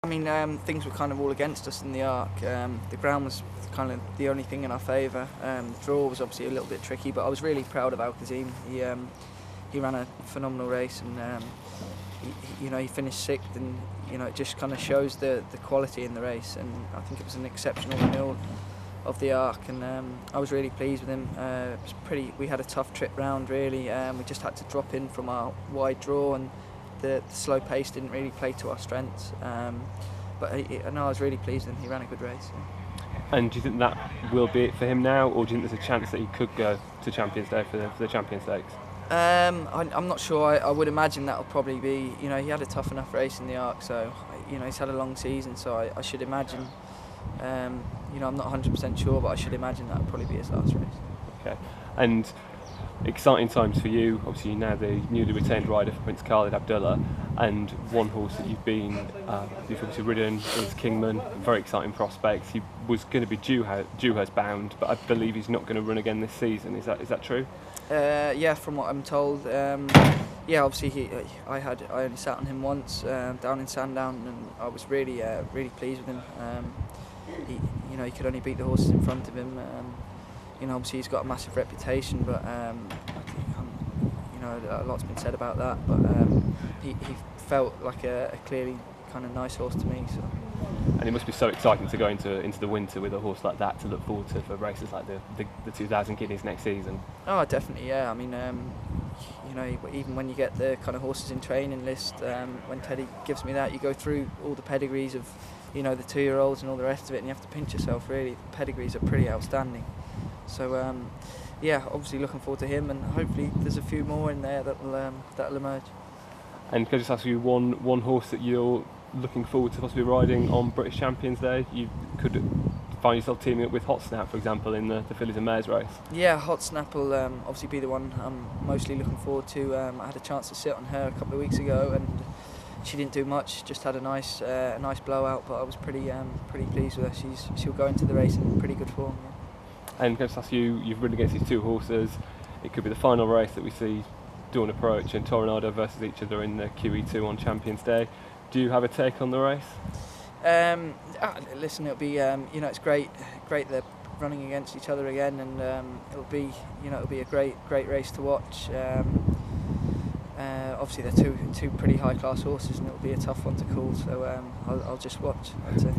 I mean, things were kind of all against us in the arc. The ground was kind of the only thing in our favour. The draw was obviously a little bit tricky, but I was really proud of Kazeem. He ran a phenomenal race, and he finished sixth, and it just kind of shows the quality in the race. And I think it was an exceptional renewal of the arc, and I was really pleased with him. We had a tough trip round, really. We just had to drop in from our wide draw, and the slow pace didn't really play to our strengths. But I was really pleased with him. He ran a good race. Yeah. And do you think that will be it for him now, or do you think there's a chance that he could go to Champions Day for the Champions Stakes? I'm not sure. I would imagine that'll probably be. He had a tough enough race in the arc, so he's had a long season. So I should imagine. I'm not 100% sure, but I should imagine that'll probably be his last race. Okay. And exciting times for you. Obviously, you're now the newly retained rider for Prince Khalid Abdullah, and one horse that you've obviously ridden is Kingman. Very exciting prospects. He was going to be Dewhurst bound, but I believe he's not going to run again this season. Is that true? Yeah, from what I'm told. Obviously I only sat on him once down in Sandown, and I was really pleased with him. He could only beat the horses in front of him. Obviously he's got a massive reputation, but I think a lot's been said about that. But he felt like a clearly kind of nice horse to me. So. And it must be so exciting to go into the winter with a horse like that to look forward to for races like the 2,000 guineas next season. Oh, definitely, yeah. I mean, even when you get the kind of horses in training list, when Teddy gives me that, you go through all the pedigrees of, the 2-year-olds and all the rest of it, and you have to pinch yourself. Really, the pedigrees are pretty outstanding. So, obviously looking forward to him, and hopefully there's a few more in there that'll emerge. And can I just ask you one horse that you're looking forward to possibly riding on British Champions Day? You could find yourself teaming up with Hot Snap, for example, in the Fillies and Mares race. Yeah, Hot Snap will obviously be the one I'm mostly looking forward to. I had a chance to sit on her a couple of weeks ago, and she didn't do much. Just had a nice blowout, but I was pretty pleased with her. She'll go into the race in pretty good form. Yeah. And can I just ask you, you've ridden against these two horses. It could be the final race that we see Dawn Approach and Toronado versus each other in the QE2 on Champions Day. Do you have a take on the race? Listen, it'll be it's great they're running against each other again, and it'll be a great race to watch. Obviously they're two pretty high class horses, and it'll be a tough one to call. So I'll just watch, I'd say.